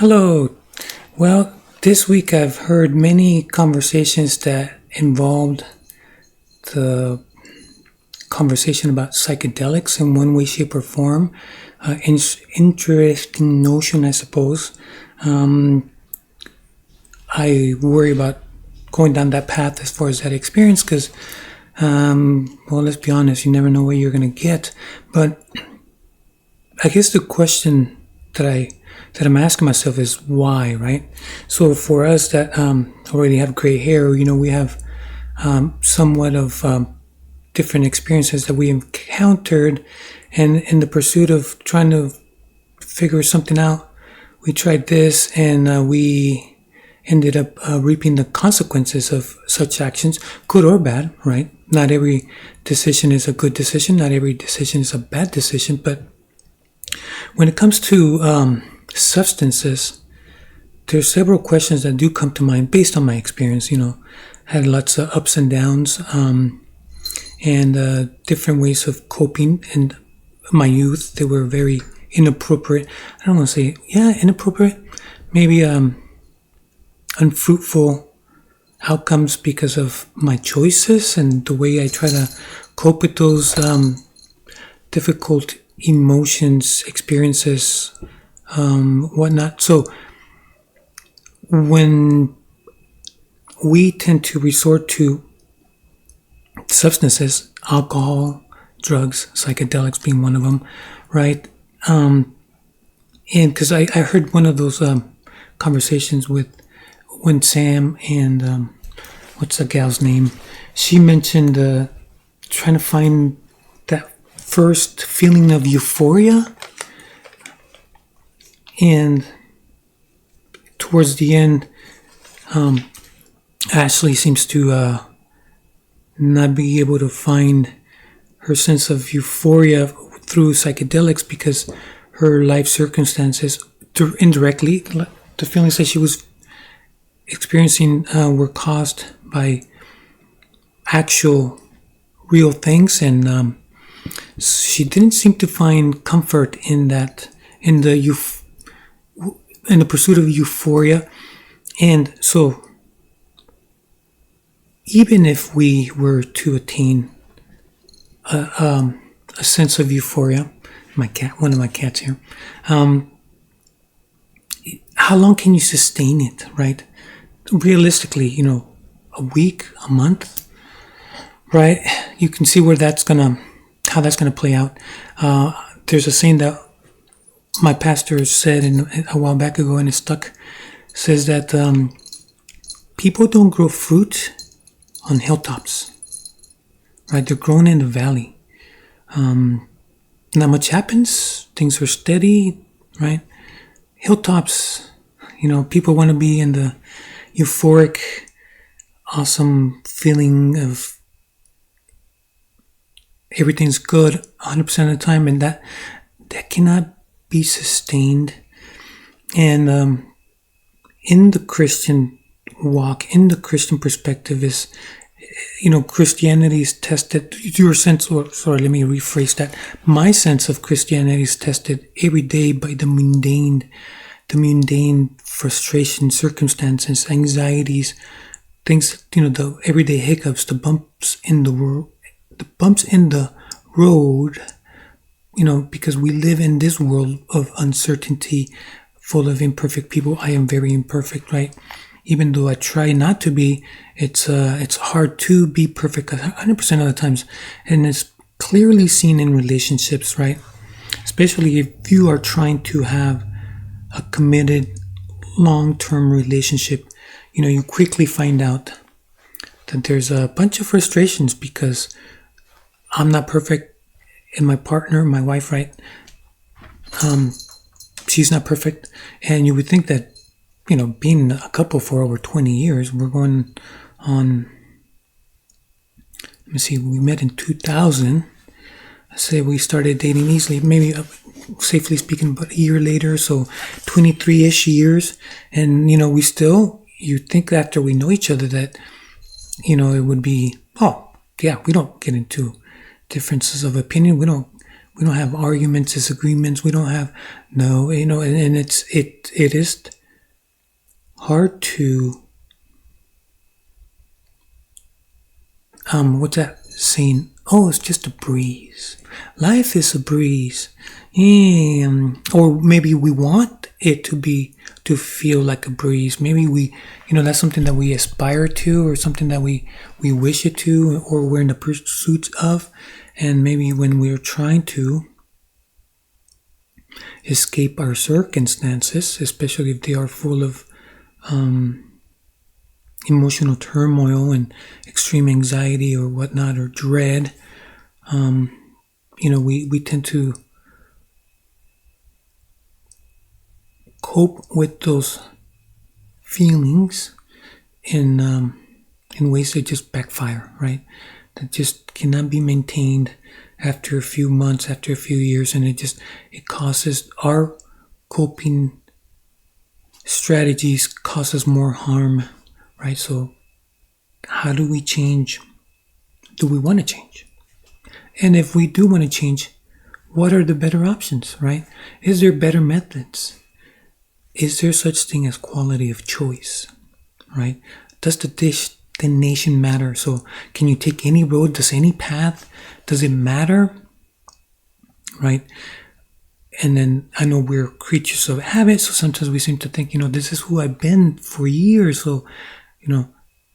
Hello. Well, this week I've heard many conversations that involved the conversation about psychedelics in one way, shape, or form. Interesting notion, I suppose. I worry about going down that path as far as that experience because, well, let's be honest, you never know what you're going to get. But I guess the question that I'm asking myself is why, right? So for us that already have gray hair, we have somewhat of different experiences that we encountered, and in the pursuit of trying to figure something out, we tried this, and we ended up reaping the consequences of such actions, good or bad, right? Not every decision is a good decision. Not every decision is a bad decision. But when it comes to substances, there's several questions that do come to mind based on my experience. Had lots of ups and downs, and different ways of coping. In my youth, they were very inappropriate. I don't want to say, inappropriate. Maybe unfruitful outcomes because of my choices and the way I try to cope with those difficult emotions, experiences, whatnot. So when we tend to resort to substances, alcohol, drugs, psychedelics being one of them, right? And because I heard one of those conversations when Sam and what's the gal's name? She mentioned trying to find that first feeling of euphoria, and towards the end, Ashley seems to not be able to find her sense of euphoria through psychedelics because her life circumstances indirectly, the feelings that she was experiencing were caused by actual real things, and she didn't seem to find comfort in that, in the pursuit of euphoria. And so even if we were to attain a sense of euphoria, one of my cats here, how long can you sustain it, right? Realistically, a week, a month, right? You can see how that's gonna play out. There's a saying that my pastor said a while back ago, and it stuck. Says that people don't grow fruit on hilltops, right? They're grown in the valley. Not much happens. Things are steady, right? Hilltops, people want to be in the euphoric, awesome feeling of everything's good 100% of the time, and that cannot be sustained. And in the Christian walk, in the Christian perspective, is Christianity is tested. Your sense, sorry, let me rephrase that. My sense of Christianity is tested every day by the mundane frustration, circumstances, anxieties, things, the everyday hiccups, the bumps in the road, because we live in this world of uncertainty, full of imperfect people. I am very imperfect, right? Even though I try not to be, it's hard to be perfect 100% of the times, and it's clearly seen in relationships, right? Especially if you are trying to have a committed, long-term relationship, you quickly find out that there's a bunch of frustrations because I'm not perfect, and my partner, my wife, right? She's not perfect, and you would think that, being a couple for over 20 years, we're going on, let me see, we met in 2000. I say we started dating easily, maybe safely speaking, about a year later, so 23-ish years. And, you think after we know each other that, it would be, we don't get into differences of opinion. We don't have arguments, disagreements. We don't have no, and it is hard to what's that saying? Oh, it's just a breeze. Life is a breeze. Or maybe we want it to feel like a breeze. Maybe that's something that we aspire to, or something that we wish it to, or we're in the pursuit of. And maybe when we're trying to escape our circumstances, especially if they are full of emotional turmoil and extreme anxiety or whatnot, or dread, we tend to cope with those feelings in ways that just backfire, right? That just cannot be maintained after a few months, after a few years, and it causes our coping strategies causes more harm, right? So how do we change? Do we want to change? And if we do want to change, what are the better options, right? Is there better methods? Is there such thing as quality of choice, right? Does the destination matter? So can you take any road? Does any path? Does it matter? Right? And then I know we're creatures of habit, so sometimes we seem to think, this is who I've been for years. So,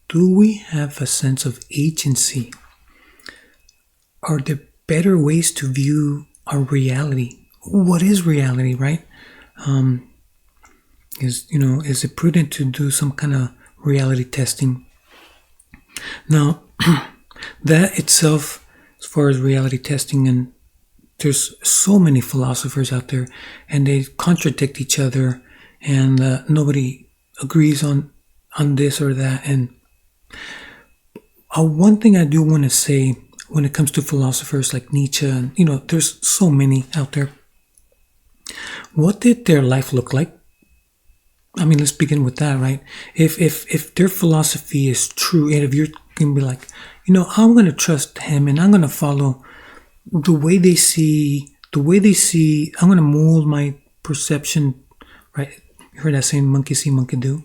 do we have a sense of agency? Are there better ways to view our reality? What is reality, right? Is it prudent to do some kind of reality testing? Now, that itself, as far as reality testing, and there's so many philosophers out there, and they contradict each other, and nobody agrees on this or that. And one thing I do want to say when it comes to philosophers like Nietzsche, and there's so many out there. What did their life look like? I mean, let's begin with that, right? If their philosophy is true, and if you're gonna be like, I'm gonna trust him, and I'm gonna follow the way they see, I'm gonna mold my perception, right? You heard that saying, monkey see, monkey do.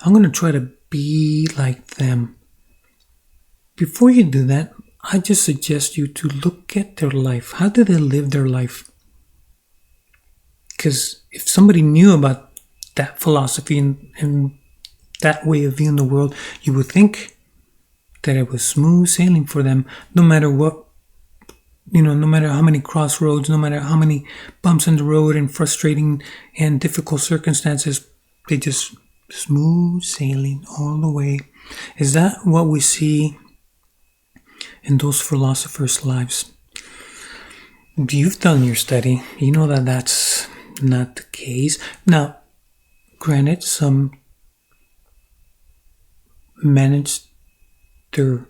I'm gonna try to be like them. Before you do that, I just suggest you to look at their life. How do they live their life? Because if somebody knew about that philosophy and that way of viewing the world, you would think that it was smooth sailing for them, no matter what, no matter how many crossroads, no matter how many bumps in the road and frustrating and difficult circumstances, they just smooth sailing all the way. Is that what we see in those philosophers' lives? You've done your study. You know that that's not the case. Now, granted, some managed their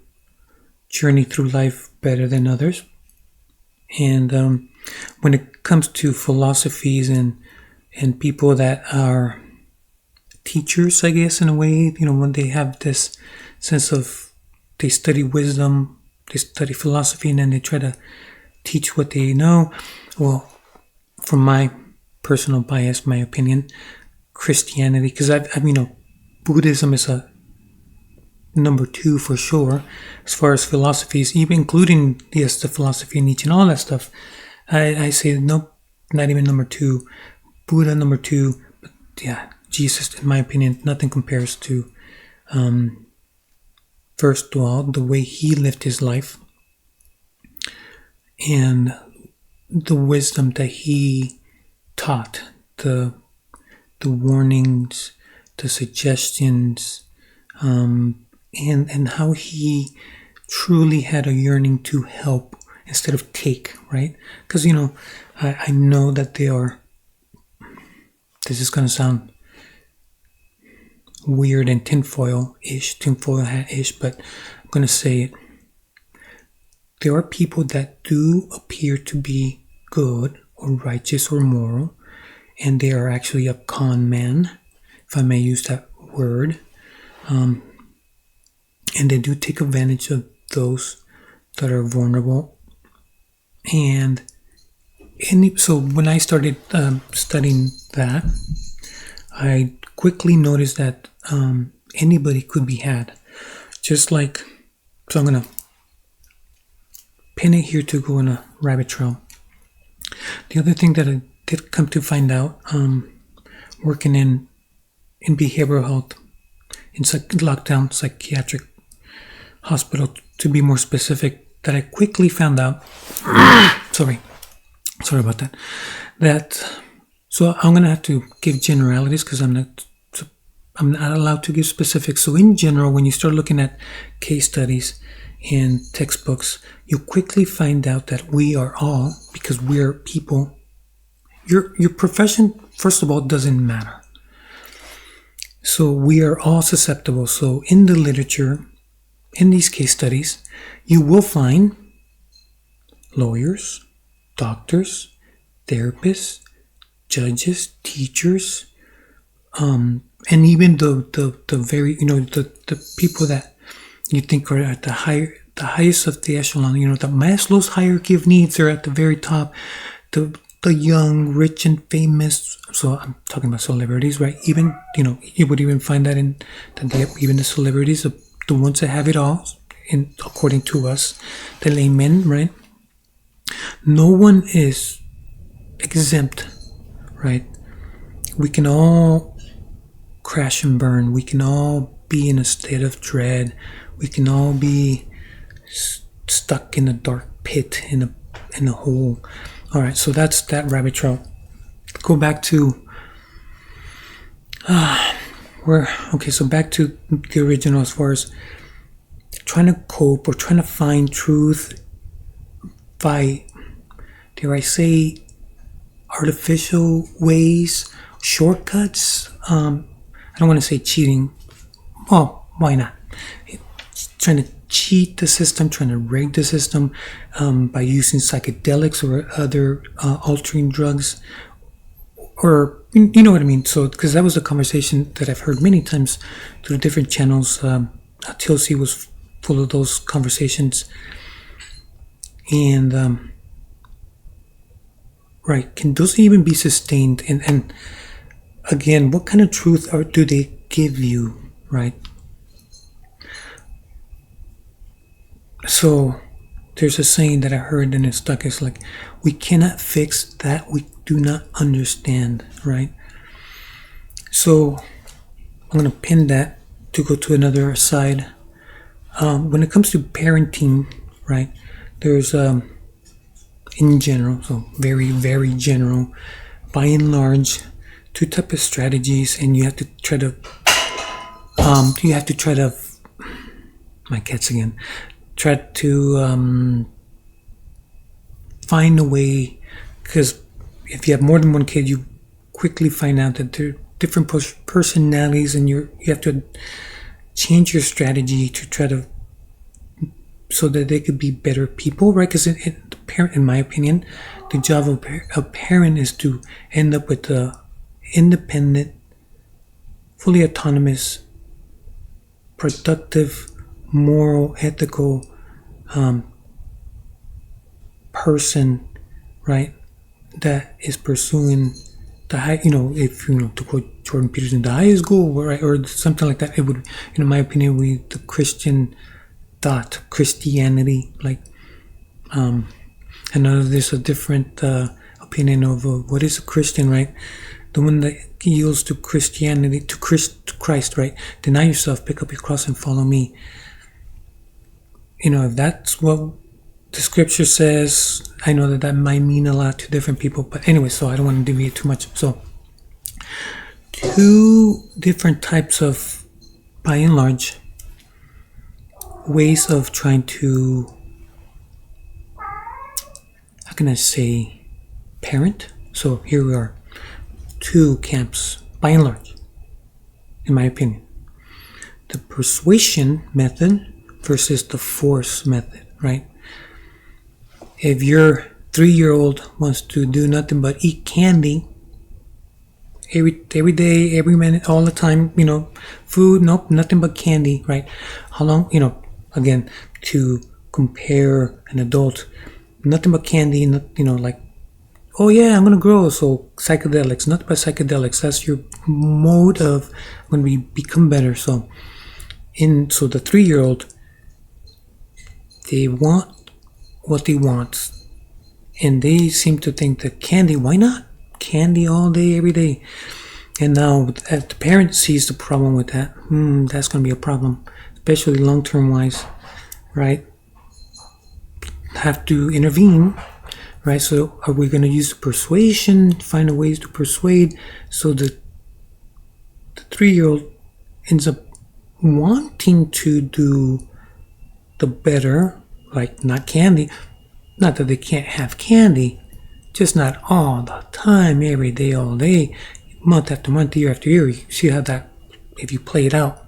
journey through life better than others. And when it comes to philosophies and people that are teachers, I guess, in a way, when they have this sense of, they study wisdom, they study philosophy, and then they try to teach what they know. Well, from my personal bias, my opinion, Christianity, because Buddhism is a number 2 for sure, as far as philosophies, even including, yes, the philosophy of Nietzsche and all that stuff. I say, nope, not even number 2. Buddha, number 2. But yeah, Jesus, in my opinion, nothing compares to, first of all, the way he lived his life and the wisdom that he taught, the warnings, the suggestions, and how he truly had a yearning to help instead of take, right? Because, I know that they are, this is going to sound weird and tinfoil hat-ish, but I'm going to say it. There are people that do appear to be good or righteous or moral, and they are actually a con man, if I may use that word. And they do take advantage of those that are vulnerable. And So when I started studying that, I quickly noticed that anybody could be had. Just like, so I'm going to pin it here to go on a rabbit trail. The other thing that I did come to find out, working in behavioral health, in lockdown psychiatric hospital, to be more specific, that I quickly found out, sorry about that, so I'm going to have to give generalities because I'm not allowed to give specifics. So in general, when you start looking at case studies and textbooks, you quickly find out that we are all, because we're people, your profession, first of all, doesn't matter. So we are all susceptible. So in the literature, in these case studies, you will find lawyers, doctors, therapists, judges, teachers, and even the very, the people that you think are at the highest of the echelon, the Maslow's hierarchy of needs are at the very top, the young, rich, and famous. So I'm talking about celebrities, right? Even, you would even find that in even the celebrities, the ones that have it all, according to us, the laymen, right? No one is exempt, right? We can all crash and burn. We can all be in a state of dread. We can all be stuck in a dark pit, in a hole. All right, so that's that rabbit trail. Go back to so back to the original, as far as trying to cope or trying to find truth by, dare I say, artificial ways, shortcuts. I don't want to say cheating. Well, why not? Trying to cheat the system, trying to rig the system by using psychedelics or other altering drugs, or you know what I mean. So, because that was a conversation that I've heard many times through different channels. TLC was full of those conversations, and right, can those even be sustained? And again, what kind of truth do they give you, right? So there's a saying that I heard and it stuck. It's like, we cannot fix that we do not understand, right? So I'm going to pin that to go to another side. When it comes to parenting, right, there's in general, so very, very general, by and large, two types of strategies, and you have to try to my cats again, try to find a way, because if you have more than one kid, you quickly find out that they're different personalities, and you have to change your strategy to try to, so that they could be better people, right? Because in my opinion, the job of a parent is to end up with a independent, fully autonomous, productive, moral, ethical person, right? That is pursuing the high, if to quote Jordan Peterson, the highest goal, right, or something like that. It would, in my opinion, be the Christian thought, Christianity. Like, I know there's a different opinion of what is a Christian, right? The one that yields to Christianity, to Christ, right? Deny yourself, pick up your cross, and follow me. If that's what the scripture says, I know that might mean a lot to different people. But anyway, so I don't want to deviate too much. So, two different types of, by and large, ways of trying to, how can I say, parent. So here we are, two camps, by and large, in my opinion. The persuasion method versus the force method, right? If your 3-year-old wants to do nothing but eat candy every day, every minute, all the time, food, nope, nothing but candy, right? How long, again, to compare an adult, nothing but candy, like oh yeah, I'm gonna grow. So psychedelics, not about psychedelics. That's your mode of when we become better. So the 3 year old, they want what they want, and they seem to think that candy. Why not candy all day, every day? And now, if the parent sees the problem with that, that's gonna be a problem, especially long term wise, right? Have to intervene, right? So are we going to use persuasion, find a ways to persuade so that the 3 year old ends up wanting to do the better, like not candy, not that they can't have candy, just not all the time, every day, all day, month after month, year after year. You see how that, if you play it out,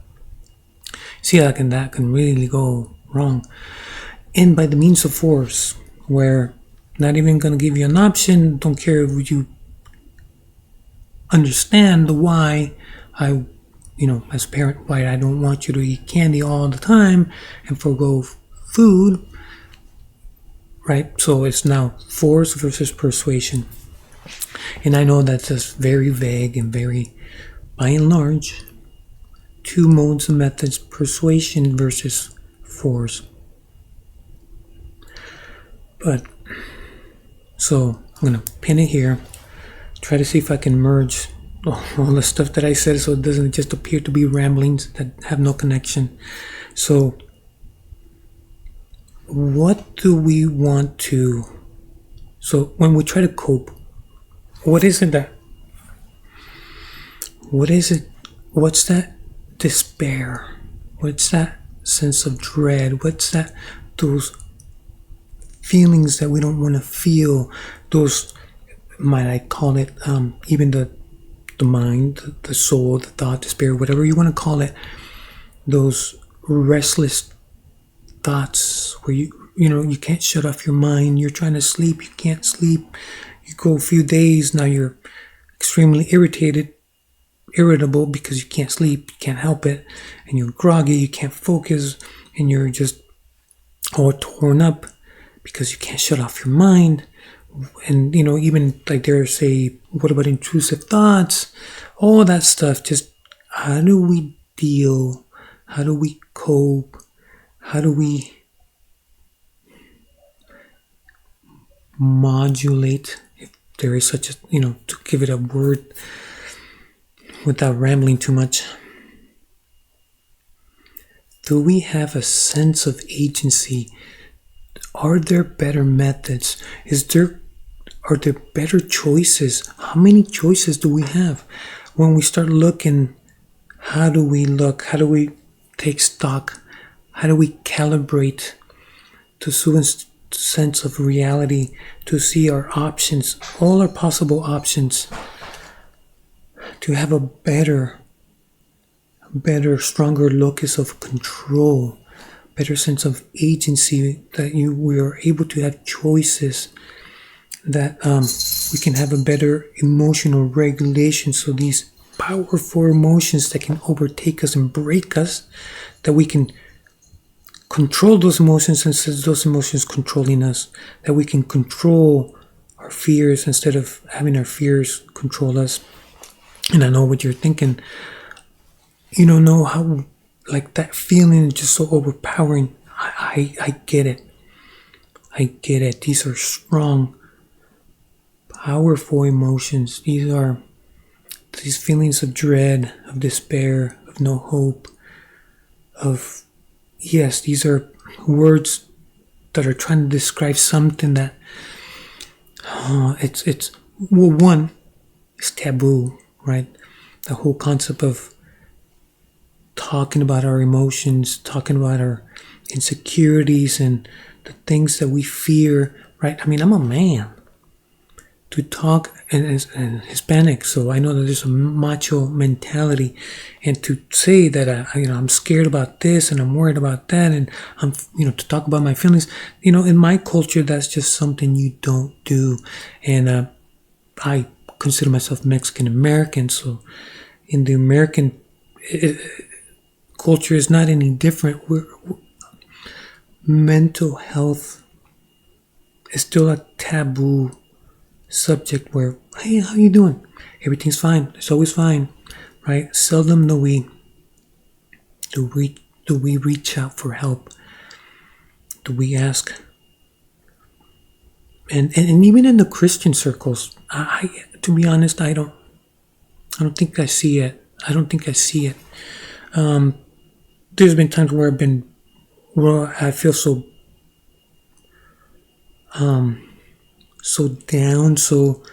see how that can really go wrong. And by the means of force, where not even going to give you an option, don't care if you understand the why I, as a parent, why I don't want you to eat candy all the time and forego food, right? So it's now force versus persuasion. And I know that's just very vague and very, by and large, two modes and methods, persuasion versus force. But, so I'm going to pin it here, try to see if I can merge all the stuff that I said so it doesn't just appear to be ramblings that have no connection. So what do we want to, so when we try to cope, what's that despair, what's that sense of dread, what's that, those feelings that we don't want to feel, those, might I call it, even the mind, the soul, the thought, the spirit, whatever you want to call it, those restless thoughts where you can't shut off your mind, you're trying to sleep, you can't sleep, you go a few days, now you're extremely irritable because you can't sleep, you can't help it, and you're groggy, you can't focus, and you're just all torn up because you can't shut off your mind. And even like dare say, what about intrusive thoughts, all that stuff, just how do we deal, how do we cope, how do we modulate, if there is such a, to give it a word without rambling too much. Do we have a sense of agency? Are there better methods? Are there better choices? How many choices do we have? When we start looking, how do we look? How do we take stock? How do we calibrate to sense of reality, to see our options, all our possible options, to have a better, stronger locus of control, better sense of agency, that we are able to have choices, that we can have a better emotional regulation. So these powerful emotions that can overtake us and break us, that we can control those emotions instead of those emotions controlling us, that we can control our fears instead of having our fears control us. And I know what you're thinking. You don't know how, like, that feeling is just so overpowering. I get it. I get it. These are strong, powerful emotions. These are these feelings of dread, of despair, of no hope, of, yes, these are words that are trying to describe something that it's well, one, it's taboo, right? The whole concept of talking about our emotions, talking about our insecurities and the things that we fear, right? I mean, I'm a man. To talk and Hispanic, so I know that there's a macho mentality, and to say that I'm scared about this and I'm worried about that, and I'm to talk about my feelings, in my culture that's just something you don't do, and I consider myself Mexican American, so in the American culture is not any different. Mental health is still a taboo subject where, hey, how you doing? Everything's fine. It's always fine, right? Seldom do we reach out for help. Do we ask? And even in the Christian circles, to be honest, I don't think I see it. I don't think I see it. There's been times where I feel so down, so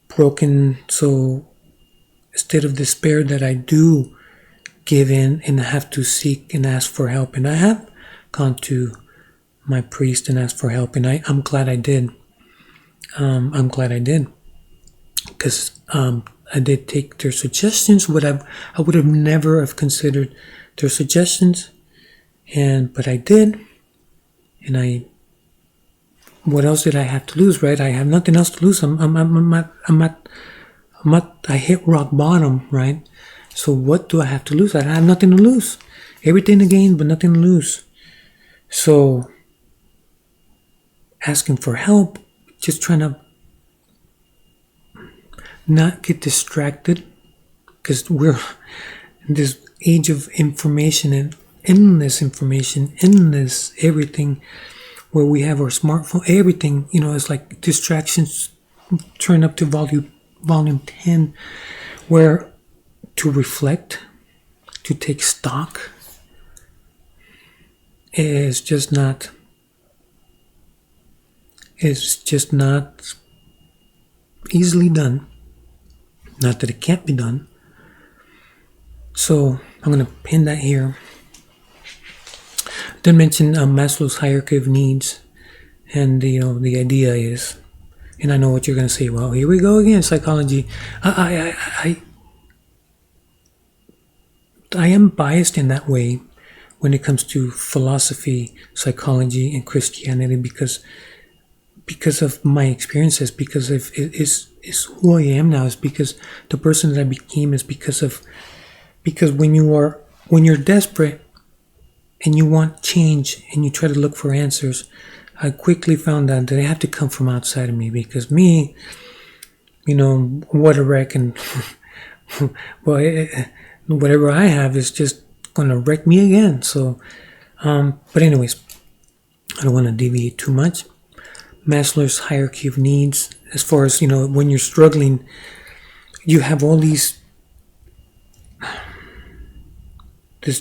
broken, so instead of despair that I do give in and have to seek and ask for help. And I have gone to my priest and asked for help, and I'm glad I did. I'm glad I did, because I did take their suggestions. I would have never have considered their suggestions, but I did, and what else did I have to lose, right? I have nothing else to lose. I hit rock bottom, right? So what do I have to lose? I have nothing to lose. Everything to gain, but nothing to lose. So asking for help, just trying to not get distracted, because we're in this age of information and endless information, endless everything, where we have our smartphone, everything, it's like distractions turn up to volume 10, where to reflect, to take stock is just not, it's just not easily done. Not that it can't be done. So I'm going to pin that here. Then mention Maslow's hierarchy of needs, and the idea is, and I know what you're going to say. Well, here we go again, psychology. I am biased in that way when it comes to philosophy, psychology, and Christianity, because of my experiences, because of it's who I am now. Is because the person that I became is because when you're desperate and you want change and you try to look for answers, I quickly found out that they have to come from outside of me, because me, what a wreck, and well, whatever I have is just going to wreck me again. So, but anyways, I don't want to deviate too much. Maslow's hierarchy of needs, as far as, when you're struggling, you have all this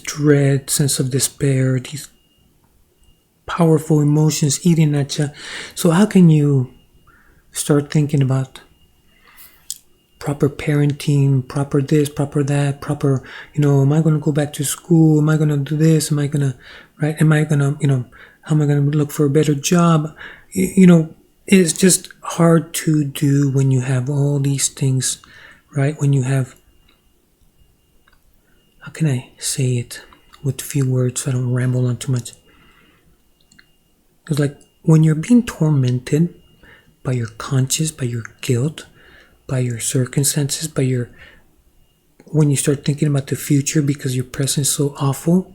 dread, sense of despair, these powerful emotions eating at you. So how can you start thinking about proper parenting, proper this, proper that, proper, am I going to go back to school? Am I going to do this? Am I going to, right? Am I going to, how am I going to look for a better job? It's just hard to do when you have all these things, right? When you have, how can I say it with few words so I don't ramble on too much? It's like when you're being tormented by your conscience, by your guilt, by your circumstances, when you start thinking about the future because your present is so awful,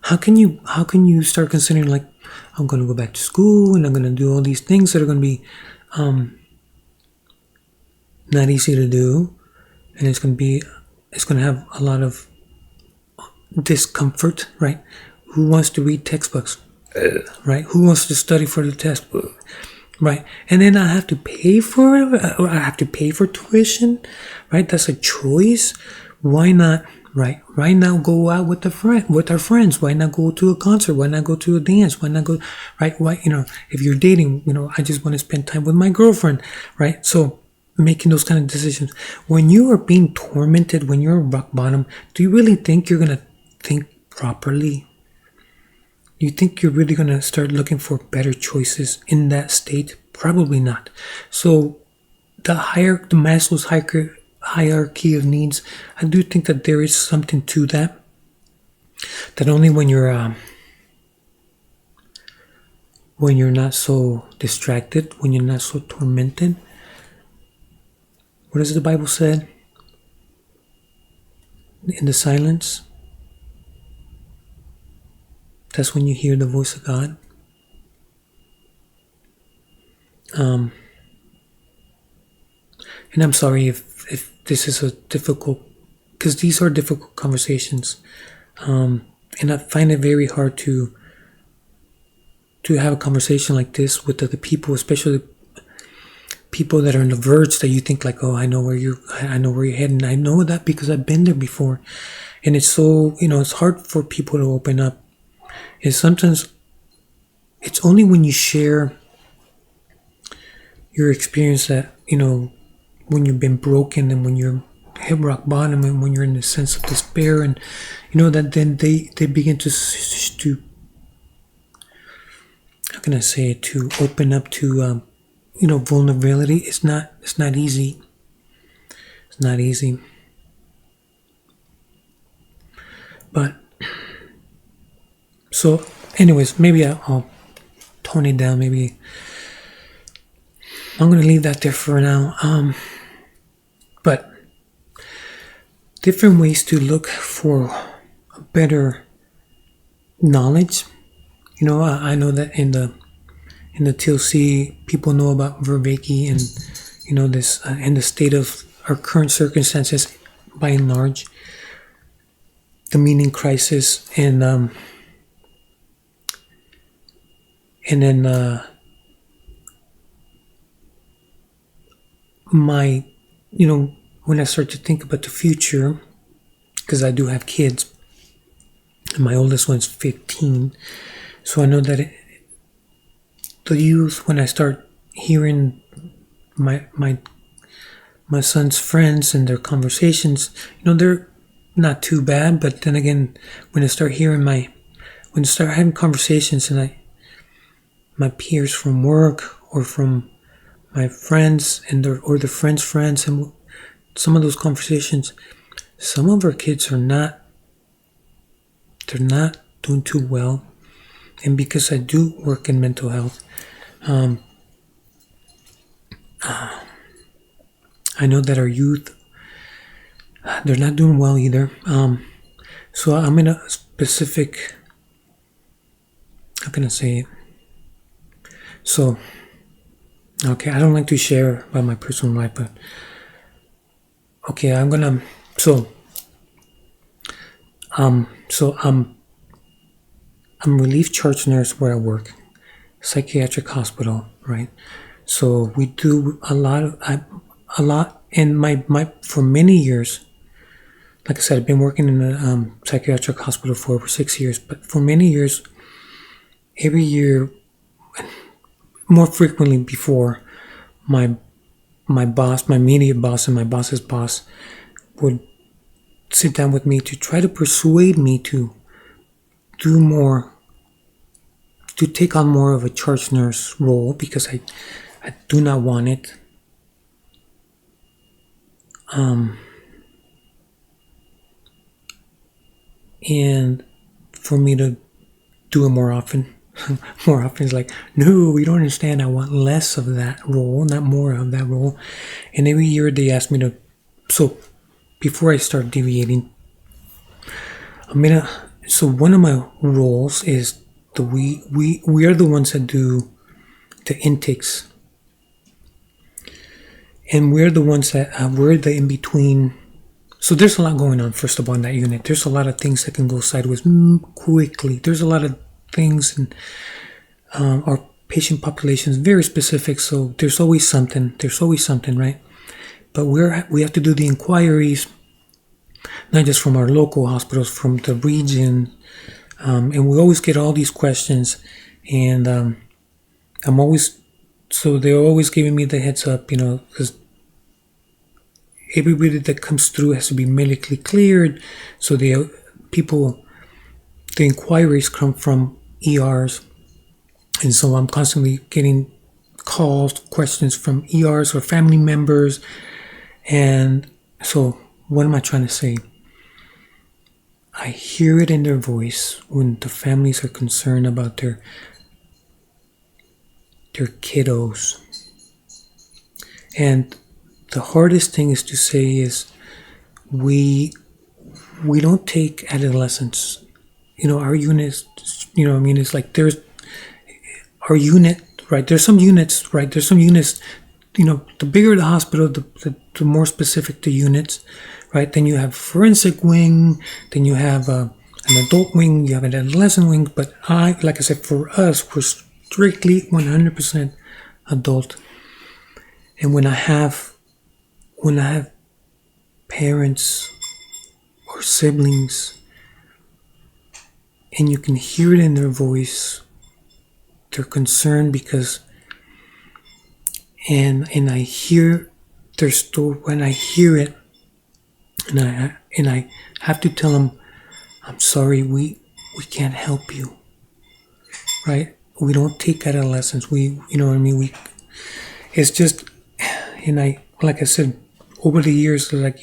how can you start considering, like, I'm going to go back to school and I'm going to do all these things that are going to be not easy to do, and it's going to have a lot of discomfort, right? Who wants to read textbooks, right? Who wants to study for the test, right? And then I have to pay for it, or I have to pay for tuition, right? That's a choice. Why not? Right. Right now, go out with our friends. Why not go to a concert? Why not go to a dance? Why not go? Right. Why? If you're dating, I just want to spend time with my girlfriend. Right. So making those kind of decisions. When you are being tormented, when you're rock bottom, do you really think you're gonna think properly? Do you think you're really gonna start looking for better choices in that state? Probably not. So the Maslow's hierarchy of needs, I do think that there is something to that. That only when you're not so distracted, when you're not so tormented. What does the Bible say? In the silence, that's when you hear the voice of God. And I'm sorry if this is a difficult, because these are difficult conversations. And I find it very hard to have a conversation like this with other people, especially people that are on the verge that you think like, oh, I know where you're heading. I know that because I've been there before. And it's so, it's hard for people to open up. And sometimes it's only when you share your experience that, when you've been broken and when you're hit rock bottom and when you're in a sense of despair and, that then they begin to, how can I say it, to open up to, vulnerability. It's not easy. It's not easy. But, so anyways, maybe I'll tone it down. Maybe I'm going to leave that there for now. But different ways to look for a better knowledge. I know that in the TLC, people know about Vervaeke and this in the state of our current circumstances, by and large, the meaning crisis, and then my when I start to think about the future, because I do have kids, and my oldest one's 15, so I know that the youth, when I start hearing my son's friends and their conversations, they're not too bad. But then again, when I start having conversations, and my peers from work or from my friends or the friends' friends, and some of those conversations, some of our kids they're not doing too well. And because I do work in mental health, I know that our youth, they're not doing well either. So I'm in a specific, how can I say it? So, okay, I don't like to share about my personal life, but okay, I'm relief charge nurse where I work, psychiatric hospital, right? So we do a lot, and my for many years, like I said, I've been working in a psychiatric hospital for over 6 years, but for many years, every year, more frequently before, my boss, my immediate boss, and my boss's boss would sit down with me to try to persuade me to do more, to take on more of a charge nurse role, because I do not want it. And for me to do it more often. More often is like, no, we don't understand. I want less of that role, not more of that role. And every year they ask me to, so before I start deviating, so one of my roles is we are the ones that do the intakes. And we're the ones that, we're the in-between. So there's a lot going on, first of all, in that unit. There's a lot of things that can go sideways quickly. There's a lot of things, and our patient population is very specific, so there's always something, right? But we have to do the inquiries, not just from our local hospitals, from the region, and we always get all these questions, and they're always giving me the heads up, because everybody that comes through has to be medically cleared. So the inquiries come from ERs, and so I'm constantly getting calls, questions from ERs or family members. And so what am I trying to say? I hear it in their voice when the families are concerned about their kiddos. And the hardest thing is to say is we don't take adolescents. Our units, it's like there's our unit, right? There's some units the bigger the hospital, the more specific the units, right? Then you have forensic wing, then you have an adult wing, you have an adolescent wing. But like I said, for us, we're strictly 100% adult. And when I have parents or siblings, and you can hear it in their voice, they're concerned because, and I hear their story. When I hear it, and I have to tell them, I'm sorry, we can't help you, right? We don't take adolescents. You know what I mean? It's just, and like I said, over the years, like,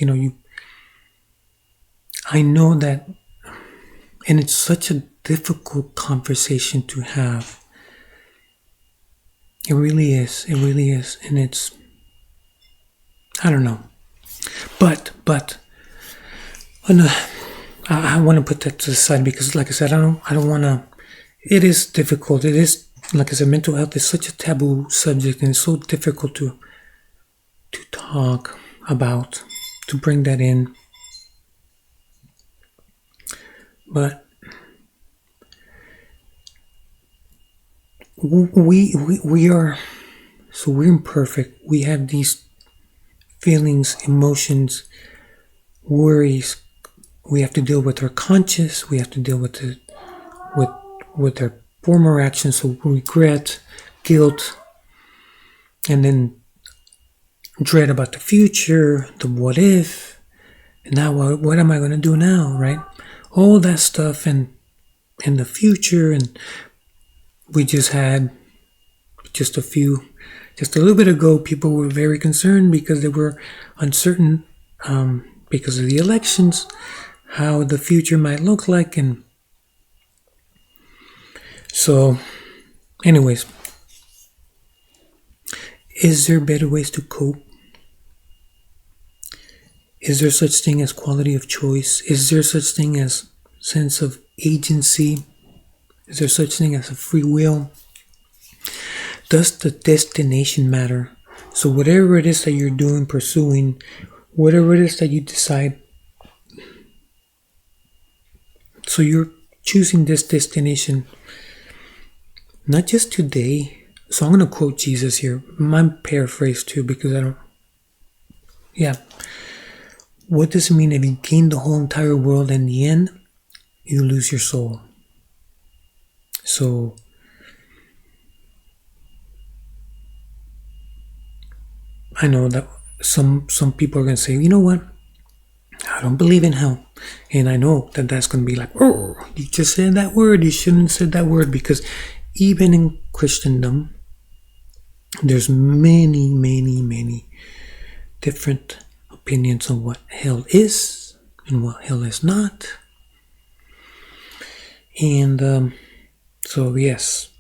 I know that, and it's such a difficult conversation to have. It really is. It really is. And it's, I don't know. But, I want to put that to the side because, like I said, I don't want to, it is difficult. It is, like I said, mental health is such a taboo subject, and it's so difficult to talk about, to bring that in. But we are, so we're imperfect. We have these feelings, emotions, worries. We have to deal with our conscience. We have to deal with with our former actions, so regret, guilt, and then dread about the future, the what if, and now what am I going to do now, right? All that stuff and the future. And we just had just a little bit ago, people were very concerned because they were uncertain because of the elections, how the future might look like. And so, anyways, is there better ways to cope? Is there such thing as quality of choice? Is there such thing as sense of agency? Is there such thing as a free will? Does the destination matter? So whatever it is that you're doing, pursuing, whatever it is that you decide, so you're choosing this destination, not just today. So I'm going to quote Jesus here. My paraphrase too, because I don't, yeah. What does it mean if you gain the whole entire world and in the end, you lose your soul? So, I know that some people are going to say, you know what? I don't believe in hell. And I know that that's going to be like, oh, you just said that word. You shouldn't have said that word. Because even in Christendom, there's many different opinions on what hell is and what hell is not. And so, yes.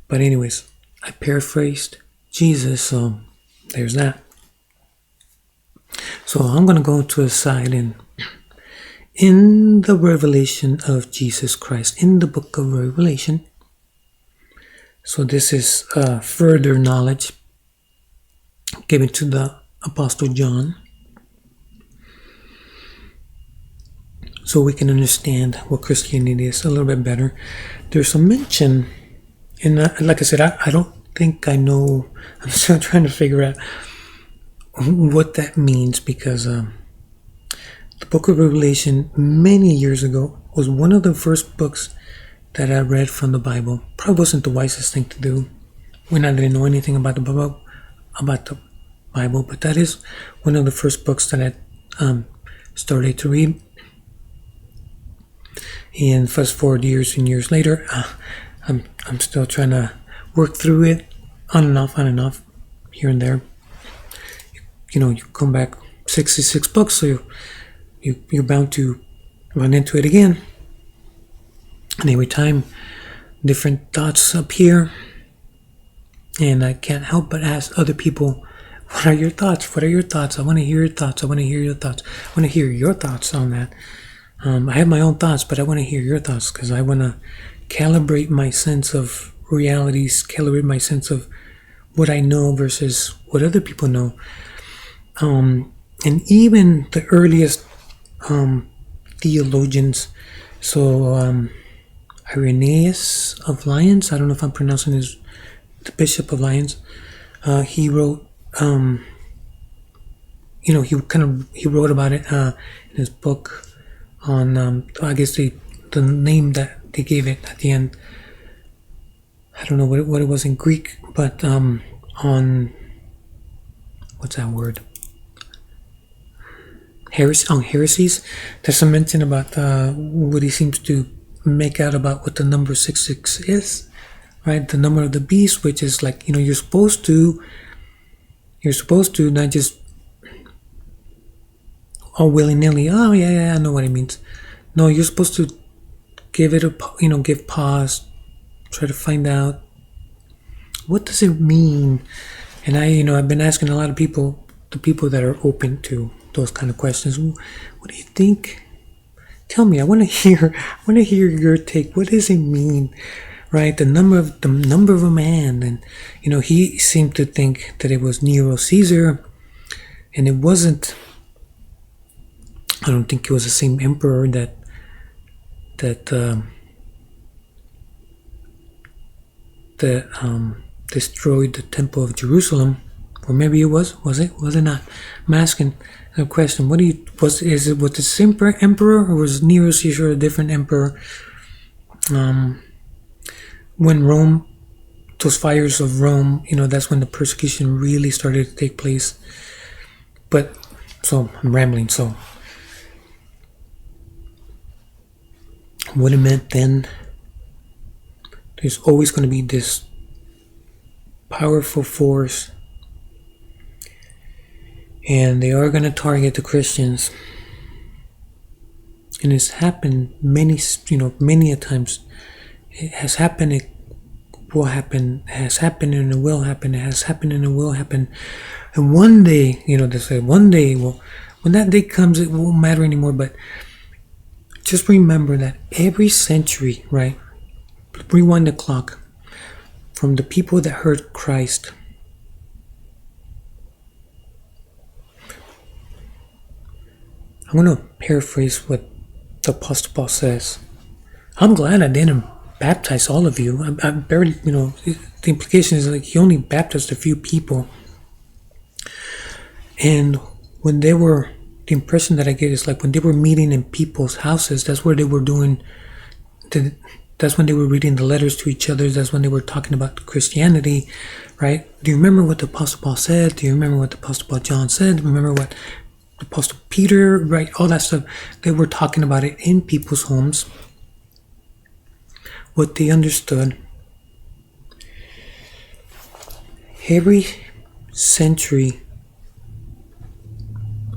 But anyways, I paraphrased Jesus, so there's that. So I'm going to go to a side in the revelation of Jesus Christ, in the book of Revelation. So this is further knowledge given to the Apostle John, so we can understand what Christianity is a little bit better. There's a mention, and like I said, I don't think I know. I'm still trying to figure out what that means, because the book of Revelation many years ago was one of the first books that I read from the Bible. Probably wasn't the wisest thing to do when I didn't know anything about the Bible, but that is one of the first books that I started to read. And fast forward years and years later, I'm still trying to work through it, on and off, here and there. You come back 66 books, so you're bound to run into it again. And every time, different thoughts appear, and I can't help but ask other people, what are your thoughts? What are your thoughts? I want to hear your thoughts. I want to hear your thoughts. I want to hear your thoughts on that. I have my own thoughts, but I want to hear your thoughts, because I want to calibrate my sense of realities, calibrate my sense of what I know versus what other people know. And even the earliest theologians, so Irenaeus of Lyons, I don't know if I'm pronouncing his, the Bishop of Lyons, he wrote, he wrote about it in his book on, I guess the name that they gave it at the end, I don't know what it was in Greek, but on, what's that word? Heresies. There's some mention about what he seems to make out about what the number 66 is, right? The number of the beast, which is like, you're supposed to not just all willy-nilly, oh yeah, I know what it means. No, you're supposed to give it give pause, try to find out what does it mean. And I've been asking a lot of people, the people that are open to those kind of questions, what do you think? Tell me, I want to hear your take. What does it mean, right? The number of a man. And he seemed to think that it was Nero Caesar, and it wasn't. I don't think it was the same emperor that destroyed the Temple of Jerusalem, or maybe it was. Was it not? I'm asking a question. Was the same emperor, or was Nero Caesar a different emperor? When Rome, those fires of Rome, that's when the persecution really started to take place. But so I'm rambling. So what it meant then, there's always going to be this powerful force, and they are going to target the Christians. And it's happened many a times. It has happened, it will happen, it has happened, and it will happen, it has happened, and it will happen. And one day, they say, one day, well, when that day comes, it won't matter anymore. But just remember that every century, right? Rewind the clock from the people that heard Christ. I'm going to paraphrase what the Apostle Paul says. I'm glad I didn't baptize all of you. I barely, the implication is like he only baptized a few people. And when they were, the impression that I get is like when they were meeting in people's houses, that's where they were doing, that's when they were reading the letters to each other. That's when they were talking about Christianity, right? Do you remember what the Apostle Paul said? Do you remember what the Apostle Paul John said? Remember what the Apostle Peter, right? All that stuff. They were talking about it in people's homes. What they understood. Every century,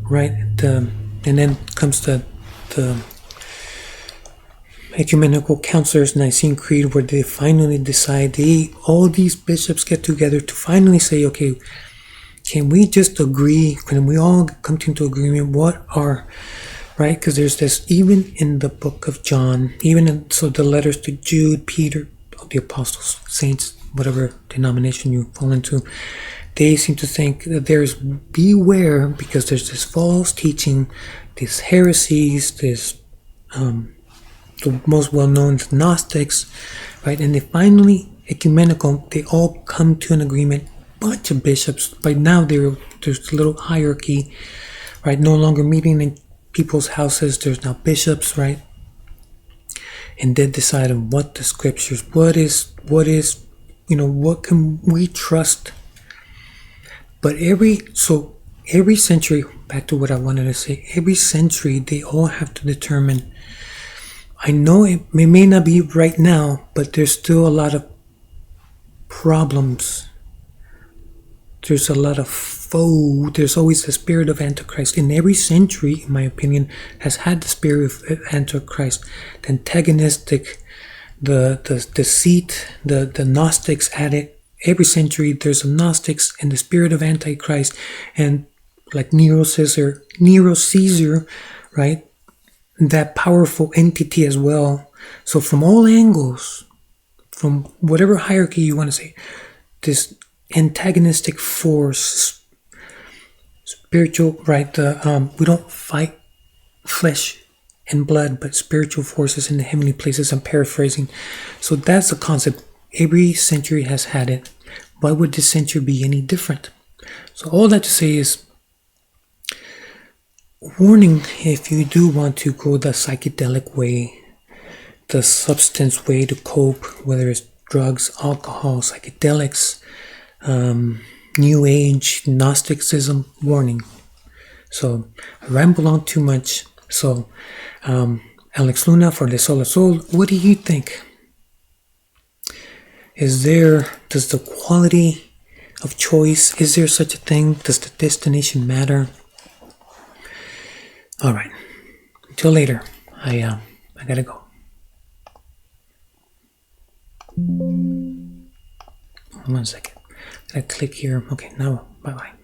right? And then comes the ecumenical councils, Nicene Creed, where they finally decide, all these bishops get together to finally say, okay, can we just agree? Can we all come to agreement? What are, right? Because there's this, even in the book of John, so the letters to Jude, Peter, the apostles, saints, whatever denomination you fall into, they seem to think that there's beware, because there's this false teaching, these heresies, this the most well-known Gnostics, right? And they finally, ecumenical, they all come to an agreement. Bunch of bishops. By now, there's a little hierarchy, right? No longer meeting in people's houses. There's now bishops, right? And they decide on what the scriptures, what is, what can we trust? But every century, back to what I wanted to say, every century they all have to determine. I know it may not be right now, but there's still a lot of problems. There's a lot of foe. There's always the spirit of Antichrist. In every century, in my opinion, has had the spirit of Antichrist. The antagonistic, the deceit, the Gnostics had it. Every century, there's a Gnostics and the spirit of Antichrist. And like Nero Caesar, right? That powerful entity as well. So from all angles, from whatever hierarchy you want to say, this antagonistic force, spiritual, right? We don't fight flesh and blood, but spiritual forces in the heavenly places. I'm paraphrasing. So that's the concept. Every century has had it. Why would this century be any different? So all that to say is, warning, if you do want to go the psychedelic way, the substance way to cope, whether it's drugs, alcohol, psychedelics, New Age, Gnosticism, warning. So I ramble on too much. So Alex Luna for De Sol a Sol, what do you think? Does the quality of choice, is there such a thing? Does the destination matter? All right. Until later. I gotta go. One second. I click here. Okay, now bye bye.